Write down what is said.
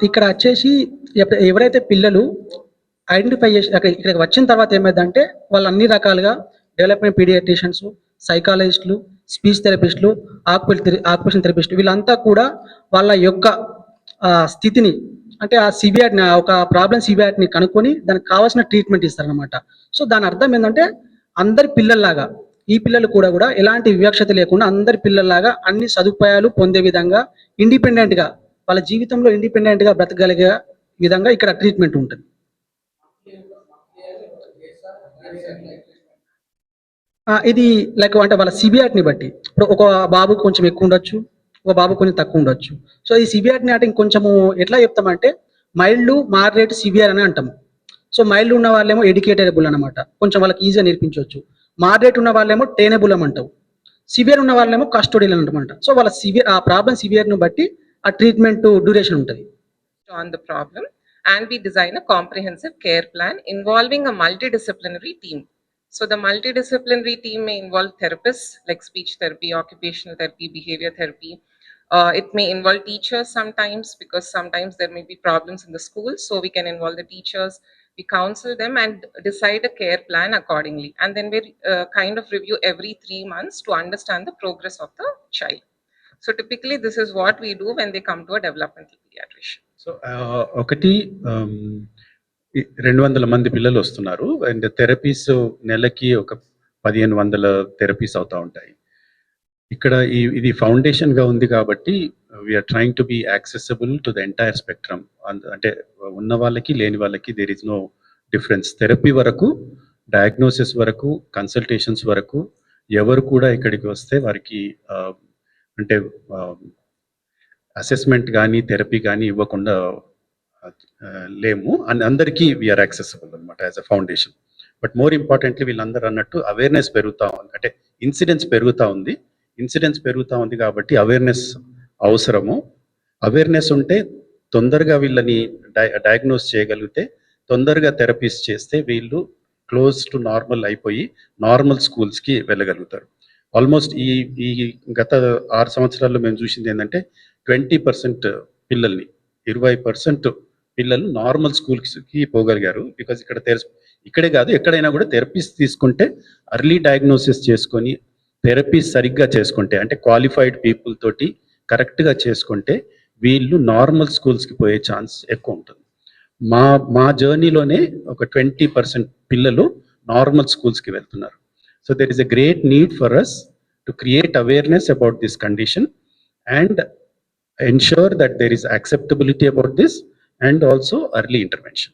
ఇక్కడ వచ్చేసి ఎవరైతే పిల్లలు ఐడెంటిఫై చేసి ఇక్కడికి వచ్చిన తర్వాత ఏమైందంటే వాళ్ళు అన్ని రకాలుగా డెవలప్మెంట్ పీడియాట్రిషియన్స్, సైకాలజిస్టులు, స్పీచ్ థెరపిస్టులు, ఆక్యుపేషన్ థెరపిస్టులు వీళ్ళంతా కూడా వాళ్ళ యొక్క స్థితిని అంటే ఆ సివియారిటీని ఒక ప్రాబ్లం సివియారిటీని కనుక్కొని దానికి కావాల్సిన ట్రీట్మెంట్ ఇస్తారనమాట. సో దాని అర్థం ఏంటంటే అందరి పిల్లల్లాగా ఈ పిల్లలు కూడా ఎలాంటి వివక్షత లేకుండా అందరి పిల్లల్లాగా అన్ని సదుపాయాలు పొందే విధంగా ఇండిపెండెంట్గా వాళ్ళ జీవితంలో ఇండిపెండెంట్గా బ్రతకగలిగే విధంగా ఇక్కడ ట్రీట్మెంట్ ఉంటుంది. ఇది లైక్ అంటే వాళ్ళ సివియారిటీని బట్టి ఇప్పుడు ఒక బాబు కొంచెం ఎక్కువ ఉండొచ్చు, ఒక బాబు కొంచెం తక్కువ ఉండొచ్చు. సో ఈ సివియారిటీని అంటే ఇంకొంచెము ఎట్లా చెప్తామంటే మైల్డ్, మాడరేట్, సివియర్ అని అంటాము. సో మైల్డ్ ఉన్న వాళ్ళేమో ఎడ్యుకేటబుల్ అనమాట, కొంచెం వాళ్ళకి ఈజీగా నేర్పించవచ్చు. మాడరేట్ ఉన్న వాళ్ళేమో టేనబుల్ అంటావు, సివియర్ ఉన్న వాళ్ళేమో కస్టోడియల్ అంటామంట. సో వాళ్ళ సివియర్ ఆ ప్రాబ్లం సివియర్ని బట్టి ఆ ట్రీట్మెంట్ డ్యూరేషన్ ఉంటుంది. On the problem, and we design a comprehensive care plan involving a multidisciplinary team. So the multidisciplinary team may involve therapists like speech therapy, occupational therapy, behavior therapy. It may involve teachers sometimes, because sometimes there may be problems in the school, so we can involve the teachers. We counsel them and decide a care plan accordingly, and then we kind of review every 3 months to understand the progress of the child. So typically this is what we do when they come to a developmental pediatrician. So ఒకటి 200 మంది పిల్లలు వస్తున్నారు and therapies నెలకి ఒక 1500 therapies అవుతూ ఉంటాయి. ఇక్కడ ఇది ఫౌండేషన్గా ఉంది కాబట్టి we are trying to be accessible to the entire spectrum. అంటే ఉన్న వాళ్ళకి లేని వాళ్ళకి there is no difference. Therapy వరకు, డయాగ్నోసిస్ వరకు, కన్సల్టేషన్స్ వరకు ఎవరు కూడా ఇక్కడికి వస్తే వారికి అంటే అసెస్మెంట్ కానీ థెరపీ కానీ ఇవ్వకుండా లేము. అందరికీ వీఆర్ యాక్సెసిబుల్ అనమాట as a foundation. But more importantly వీళ్ళందరూ అన్నట్టు అవేర్నెస్ పెరుగుతూ ఉంది, అంటే ఇన్సిడెన్స్ పెరుగుతూ ఉంది కాబట్టి అవేర్నెస్ అవసరము. అవేర్నెస్ ఉంటే తొందరగా వీళ్ళని డయాగ్నోస్ చేయగలిగితే, తొందరగా థెరపీస్ చేస్తే వీళ్ళు క్లోజ్ టు నార్మల్ అయిపోయి నార్మల్ స్కూల్స్కి వెళ్ళగలుగుతారు. ఆల్మోస్ట్ ఈ గత 6 సంవత్సరాల్లో మేము చూసింది ఏంటంటే 20% పిల్లల్ని 20% పిల్లలు నార్మల్ స్కూల్స్కి పోగలిగారు. బికాజ్ ఇక్కడే కాదు ఎక్కడైనా కూడా థెరపీస్ తీసుకుంటే అర్లీ డయాగ్నోసిస్ చేసుకొని థెరపీస్ సరిగ్గా చేసుకుంటే, అంటే క్వాలిఫైడ్ పీపుల్ తోటి కరెక్ట్గా చేసుకుంటే వీళ్ళు నార్మల్ స్కూల్స్కి పోయే ఛాన్స్ ఎక్కువ ఉంటుంది. మా జర్నీలోనే ఒక 20% పిల్లలు నార్మల్ స్కూల్స్కి వెళ్తున్నారు. So there is a great need for us to create awareness about this condition and ensure that there is acceptability about this and also early intervention.